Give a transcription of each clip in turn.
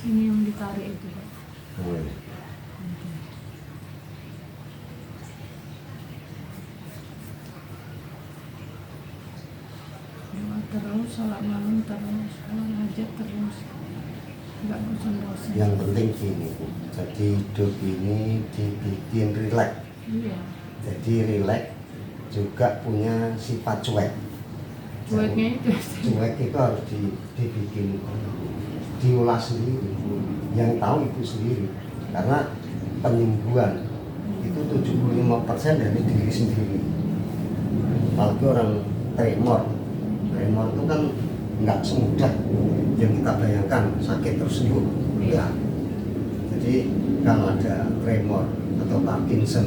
Ini yang ditarik itu, Pak. Oh, iya. Doa terus, sholat malam terus, sholat hajat terus. Enggak bosan-bosan. Yang penting gini Bu, jadi hidup ini dibikin rileks. Iya. Jadi rileks juga punya sifat cuek. Cueknya itu. Cuek itu harus dibikin, diulas sendiri. Yang tahu ibu sendiri. Karena penyembuhan itu 75% dari diri sendiri. Apalagi orang tremor itu kan nggak semudah yang kita bayangkan sakit terus sembuh. Ya. Jadi kalau ada tremor atau Parkinson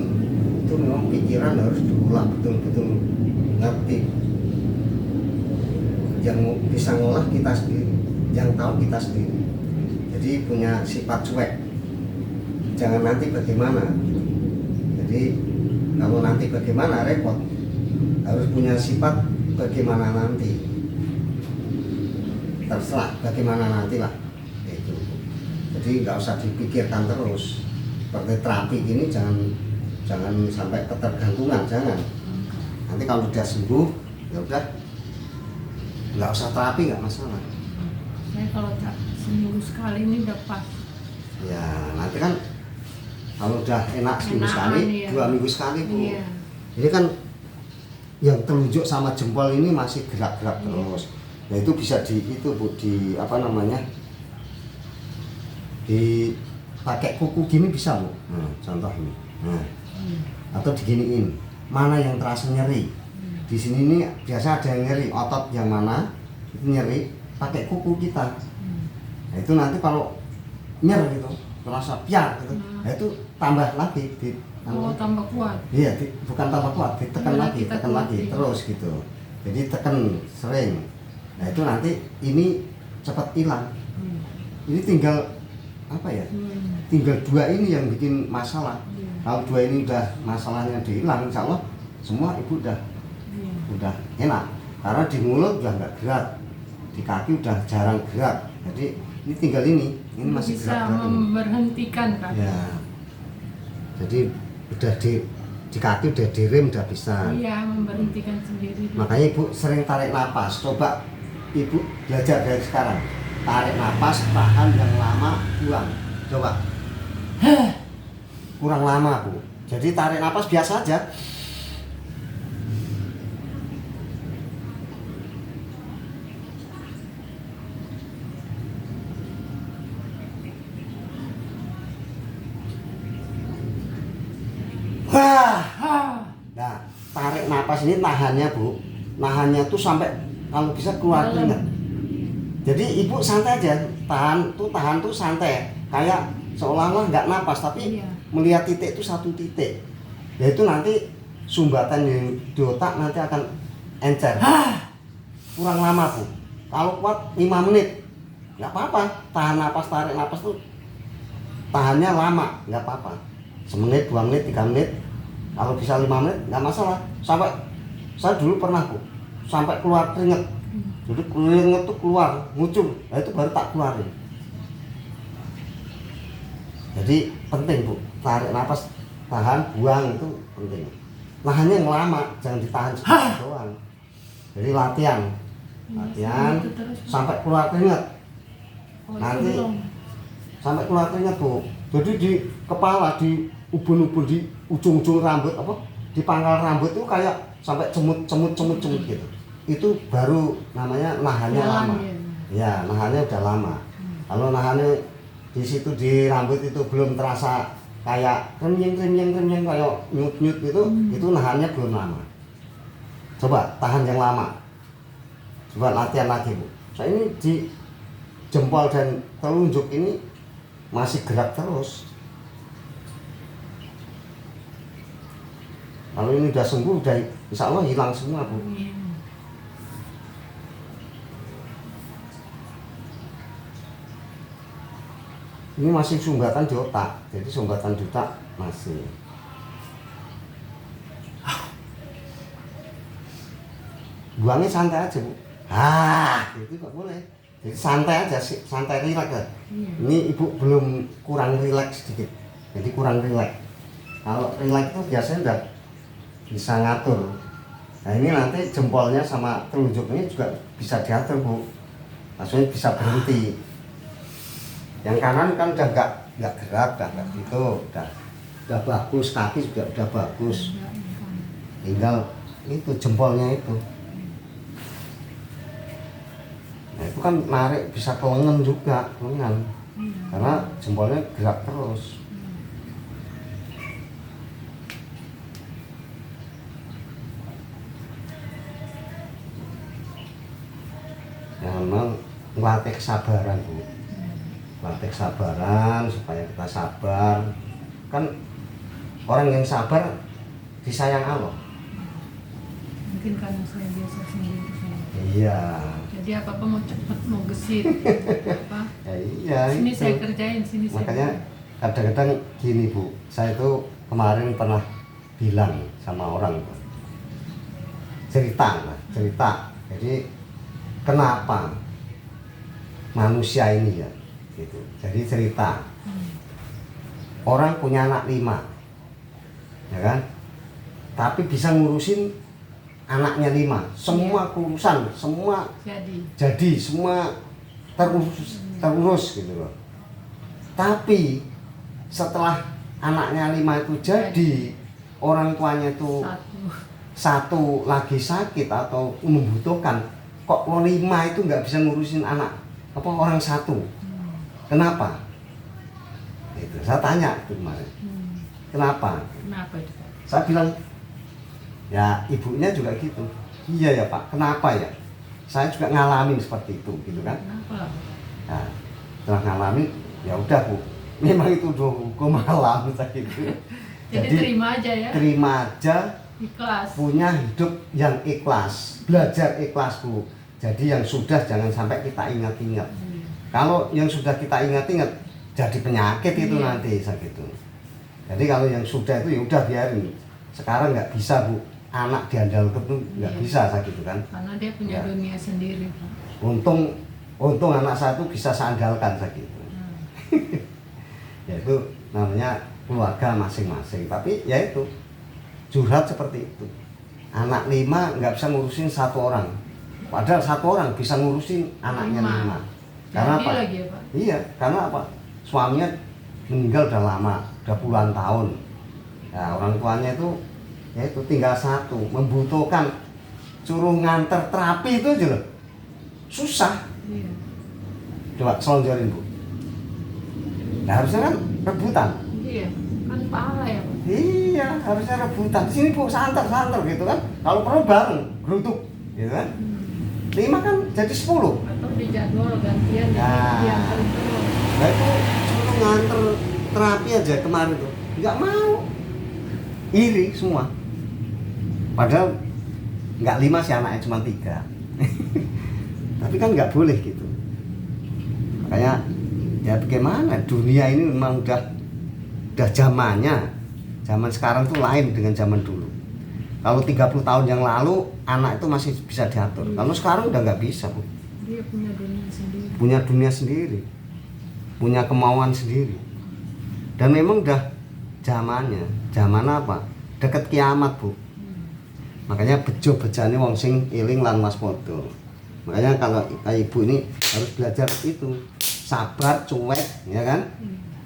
itu memang pikiran harus diulang betul-betul ngerti. Yang bisa ngolah kita sendiri, yang tahu kita sendiri. Jadi punya sifat cuek. Jangan nanti bagaimana. Jadi kalau nanti bagaimana repot. Harus punya sifat bagaimana nanti. Terserah bagaimana nanti lah. Itu. Jadi nggak usah dipikirkan terus. Seperti terapi ini jangan sampai ketergantungan, jangan. Nanti kalau udah sembuh, ya udah nggak usah terapi, nggak masalah. Saya kalau seminggu sekali ini udah pas. Ya nanti kan kalau udah enak seminggu sekali, iya. 2 minggu sekali Bu. Iya. Ini kan yang telunjuk sama jempol ini masih gerak-gerak terus. Nah itu bisa itu Bu, di apa namanya, dipakai kuku gini bisa Bu. Nah, contoh ini. Nah, atau diginiin. Mana yang terasa nyeri? Di sini ini biasa ada yang nyeri, otot yang mana itu nyeri, pakai kuku kita. Nah itu nanti kalau nyer gitu, terasa piar gitu, nah itu tambah lagi tambah kuat. Iya, bukan tambah kuat, ditekan Ya, lagi, tekan lagi terus gitu. Jadi tekan sering. Nah itu nanti ini cepat hilang. Ini tinggal apa ya? Tinggal 2 ini yang bikin masalah. Kalau 2 ini udah masalahnya dihilang, insya Allah semua ibu udah enak. Karena di mulut udah nggak gerak, di kaki udah jarang gerak. Jadi ini tinggal ini masih bisa gerak. memberhentikan kan? Ya. Jadi udah di kaki udah direm udah bisa. Iya, memberhentikan sendiri. Makanya ibu sering tarik napas. Coba ibu belajar dari sekarang. Tarik napas, tahan yang lama, buang. Coba. Kurang lama Bu. Jadi tarik napas biasa aja. Nah, tarik napas ini nahannya Bu. Nahannya tuh sampai kalau bisa keluar keringat. Jadi ibu santai aja, tahan tuh santai. Kayak seolah-olah nggak napas tapi melihat titik itu satu titik. Yaitu nanti sumbatan yang di otak nanti akan encer. Kurang lama Bu. Kalau kuat 5 menit nggak apa-apa. Tahan napas, tarik napas tuh tahannya lama, nggak apa-apa. 1 menit, 2 menit, 3 menit. Kalau bisa 5 menit nggak masalah. Sampai saya dulu pernah Bu, sampai keluar keringet. Jadi keringet tuh keluar, ngucur. Nah itu baru tak keluarin. Jadi penting Bu, tarik nafas, tahan, buang itu penting. Nahannya yang lama, jangan ditahan sebentar doang. Jadi latihan sampai keluar keringet. Nanti sampai keluar keringet Bu. Jadi di kepala, di ubun-ubun, di ujung-ujung rambut apa, di pangkal rambut itu kayak sampai cemut gitu. Itu baru namanya nahannya lama. Ya, nahannya udah lama. Kalau nahannya di situ di rambut itu belum terasa kayak kenyang kayak nyut gitu, itu nahannya belum lama. Coba tahan yang lama. Coba latihan lagi Bu. Saya ini di jempol dan telunjuk ini masih gerak terus. Kalau ini udah sembuh, udah insya Allah hilang semua Bu. Ini masih sumbatan di otak, jadi sumbatan di otak masih. Buangnya santai aja Bu. Gitu nggak boleh. Jadi santai aja sih, santai rileks ya. Iya. Ini ibu belum kurang rileks sedikit, jadi kurang rileks. Kalau rileks itu biasanya udah bisa ngatur. Nah ini nanti jempolnya sama telunjuk ini juga bisa diatur bu, maksudnya bisa berhenti. Yang kanan kan udah nggak gerak, udah nggak gitu, udah bagus, kaki juga udah bagus. Enggak, bukan. Tinggal itu jempolnya itu. Nah itu kan narik bisa ke lengan juga, lengan. Karena jempolnya gerak terus. Ya memang melatih kesabaran bu, melatih kesabaran supaya kita sabar. Kan orang yang sabar disayang Allah. Mungkin karena saya biasa sendiri saya. Iya. Jadi apa mau cepet mau gesit apa Ya, iya. sini itu. saya kerjain sini Makanya saya kadang-kadang gini bu, saya itu kemarin pernah bilang sama orang, cerita. Jadi kenapa manusia ini ya, gitu. Jadi cerita, orang punya anak 5, ya kan? Tapi bisa ngurusin anaknya 5, semua urusan, semua jadi semua terurus gitu loh. Tapi setelah anaknya 5 itu jadi, orang tuanya itu satu lagi sakit atau membutuhkan, kok 5 itu nggak bisa ngurusin anak apa orang satu. Kenapa? Itu saya tanya itu kemarin. Kenapa itu Pak? Saya bilang, ya ibunya juga gitu. Iya ya Pak, kenapa ya? Saya juga ngalamin seperti itu, gitu kan? Kenapa? Nah, setelah ngalamin, ya udah bu, memang itu udah hukum alam saya gitu. Jadi terima aja ya. Terima aja, Ikhlas. punya hidup yang ikhlas, belajar ikhlas bu. Jadi yang sudah jangan sampai kita ingat-ingat. Kalau yang sudah kita ingat-ingat, jadi penyakit itu nanti saya gitu. Jadi kalau yang sudah itu ya udah biarin. Sekarang nggak bisa bu, anak diandalkan tuh nggak bisa saya gitu kan. Karena dia punya dunia sendiri Pak. Untung anak saya tuh bisa saya andalkan saya gitu. Ya itu namanya keluarga masing-masing. Tapi ya itu curhat seperti itu. Anak 5 nggak bisa ngurusin 1 orang. Padahal 1 orang bisa ngurusin anaknya 5. Karena apa? Lagi ya, Pak? Iya, karena apa? Suaminya meninggal udah lama, udah puluhan tahun. Nah, orang tuanya itu ya itu tinggal 1, membutuhkan suruh nganter terapi itu aja loh. Susah. Iya. Coba selonjorin bu. Nah harusnya kan rebutan. Iya, kan pahala ya Pak. Iya, harusnya rebutan. Sini bu, santer gitu kan. Kalau perlu bareng, geruduk, gitu kan. 5 kan jadi 10. Atau di jadwal gantian Nah. yang terus. Nah itu suruh nganter terapi aja kemarin tuh, nggak mau. Iri semua. Padahal nggak 5 sih anaknya, cuma 3. Tapi kan nggak boleh gitu. Makanya ya bagaimana, dunia ini memang udah zamannya. Zaman sekarang tuh lain dengan zaman dulu. Kalau 30 tahun yang lalu anak itu masih bisa diatur. Kalau sekarang udah nggak bisa bu. Dia punya dunia sendiri. Punya dunia sendiri, punya kemauan sendiri. Dan memang udah zamannya. Zaman apa? Deket kiamat bu. Makanya bejo bejane wong sing eling lan waspada. Makanya kalau ibu ini harus belajar itu, sabar, cuek, ya kan,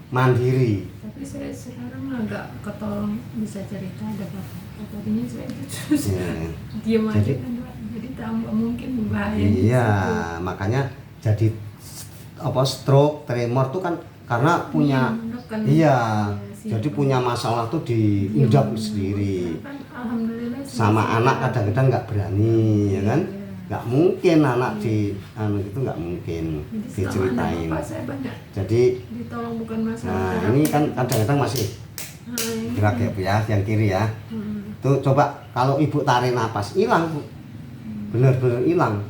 mandiri. Tapi saya sekarang agak ketolong bisa cerita ada bapak. Tadinya saya terus diam aja kan Pak. Jadi tambah mungkin bahaya. Iya, makanya jadi apa stroke, tremor tuh kan karena punya jadi punya masalah tuh diujab sendiri. Kan, alhamdulillah sama anak kadang-kadang nggak berani, ya kan? Nggak mungkin anak di itu nggak mungkin diceritain. Jadi ditolong bukan masalah. nah ini kan kadang-kadang masih gerak ya bu ya, yang kiri ya. Tuh coba kalau ibu tarik napas hilang bu, bener-bener hilang.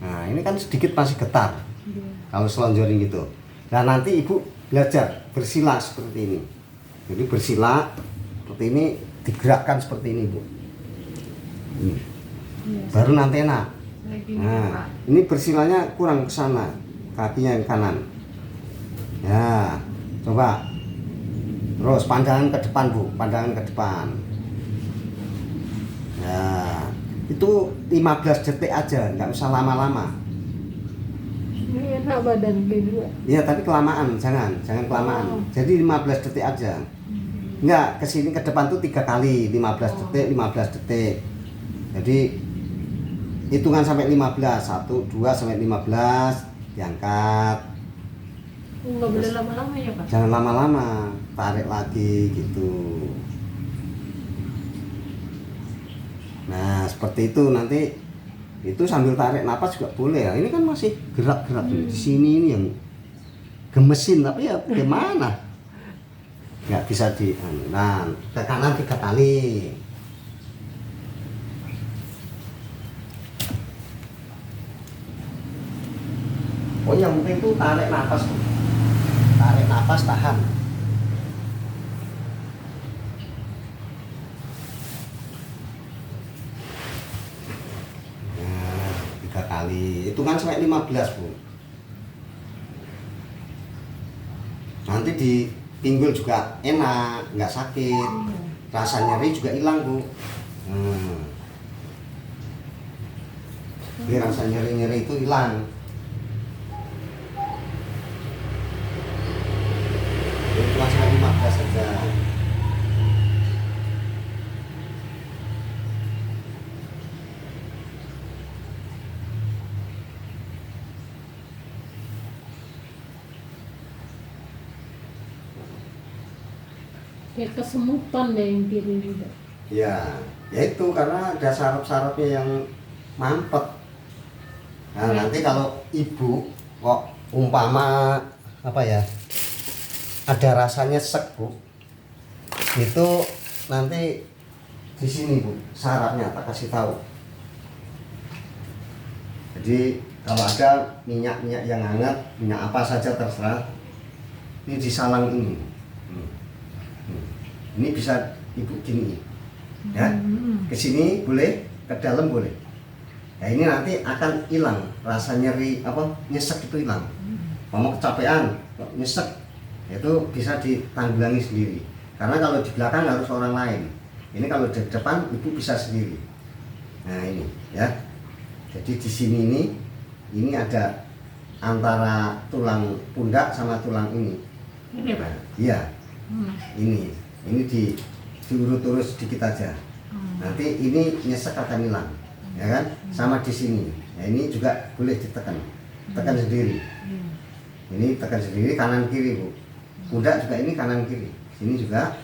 Nah ini kan sedikit masih getar kalau selonjorin gitu. Nah nanti ibu belajar bersila seperti ini. Jadi bersila seperti ini, digerakkan seperti ini bu. Baru nanti enak. Nah ini bersilanya kurang ke sana. kakinya yang kanan. Ya, coba. Terus pandangan ke depan Bu, pandangan ke depan. Ya, itu 15 detik aja, nggak usah lama-lama. Ini enak badan gini. Iya, tapi kelamaan, jangan kelamaan. Jadi 15 detik aja. Enggak, ke sini ke depan tuh 3 kali, 15 detik, 15 detik. Jadi hitungan sampai 15, 1, 2 sampai 15, diangkat. Nggak boleh lama-lama ya Pak? Jangan lama-lama, tarik lagi gitu. Nah, seperti itu nanti itu sambil tarik napas juga boleh ya. Ini kan masih gerak-gerak di sini ini yang gemesin, tapi ya gimana? Nggak bisa di. Nah, ke kanan 3 kali. Oh, yang penting tuh tarik napas tuh. Tarik napas, tahan. Nah, 3 kali. Hitungan sampai 15 Bu. Nanti di pinggul juga enak, nggak sakit. Rasa nyeri juga hilang Bu. Jadi rasa nyeri-nyeri itu hilang. Hitungan sampai 15 saja. Kayak kesemutan deh yang kiri juga. Ya itu karena ada saraf-sarafnya yang mampet. Nah, nanti kalau ibu kok umpama apa ya, ada rasanya sek Bu, itu nanti di sini Bu, sarafnya tak kasih tahu. Jadi kalau ada minyak-minyak yang hangat, minyak apa saja terserah, ini di salang ini. Ini bisa ibu gini, ya, ke sini boleh, ke dalam boleh. Nah, ini nanti akan hilang rasa nyeri apa nyesek itu hilang. Mau kecapean, nyesek itu bisa ditanggulangi sendiri. Karena kalau di belakang harus orang lain. Ini kalau di depan ibu bisa sendiri. Nah ini, ya. Jadi di sini ini ada antara tulang pundak sama tulang ini. Ini Pak? Iya. Ini diurut-urut sedikit aja. Nanti ini nyesek akan hilang, ya kan? Sama di sini. Nah, ini juga boleh ditekan, tekan sendiri. Ini tekan sendiri kanan kiri Bu. Pundak juga ini kanan kiri. Sini juga.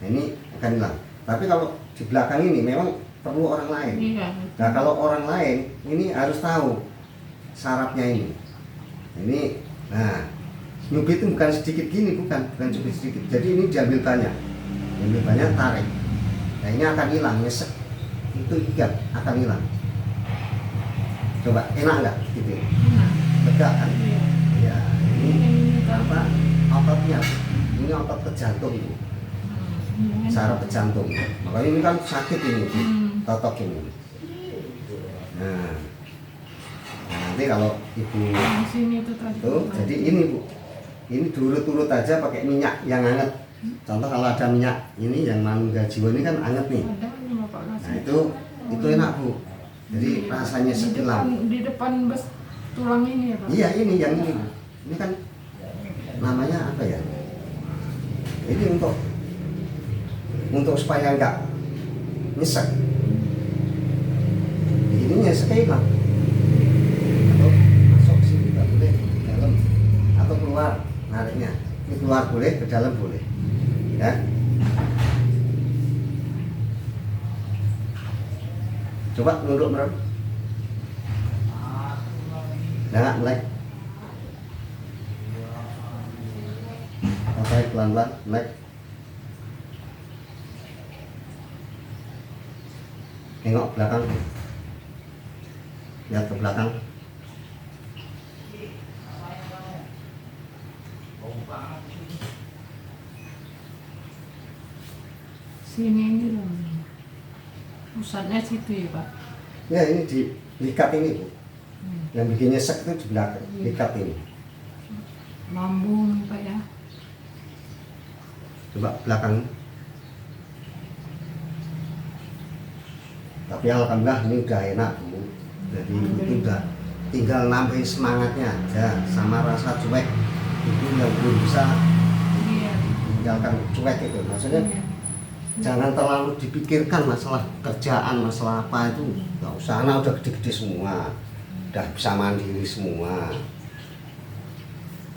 Nah, ini akan hilang. Tapi kalau di belakang ini memang perlu orang lain. Nah kalau orang lain ini harus tahu sarafnya ini. Ini, nah. Nyubit itu bukan sedikit gini, bukan cubit sedikit. Jadi ini diambil banyak, tarik. Nah ini akan hilang, nyesek. Itu ikat akan hilang. Coba enak nggak gitu? Tegak kan? Ya, ini apa? Ototnya, ini otot ke jantung Bu. Saraf ke jantung. Makanya ini kan sakit ini, totok ini. Nah, nanti kalau ibu tuh, jadi ini Bu. Ini diurut-urut aja pakai minyak yang hangat. Contoh kalau ada minyak ini yang Manunggal Jiwa ini kan hangat nih. Nah itu enak Bu. Jadi rasanya sekilang. Di depan bes tulang ini ya Pak? Iya ini yang ini Bu. Ini kan namanya apa ya? Ini untuk supaya enggak nyesek. Ini nyeseknya hilang. Atau masuk sini nggak boleh dalam atau keluar. Nariknya ini keluar boleh, ke dalam boleh, ya. Coba nunduk merem. Nah, mulai. Tarik pelan-pelan, mulai. Tengok belakang. Lihat ke belakang. Sini ini loh, pusatnya situ ya Pak? Ya ini diikat ini Bu. Yang bikin nyesek itu di belakang, ikat ini. Lambung Pak ya. Coba belakang. Tapi alhamdulillah ini udah enak Bu. Jadi itu udah tinggal nambahin semangatnya aja sama rasa cuek. Itu yang belum bisa Iya. tinggalkan cuek itu. Maksudnya Iya. jangan terlalu dipikirkan masalah kerjaan, masalah apa itu nggak usah. Anak udah gede-gede semua, udah bisa mandiri semua.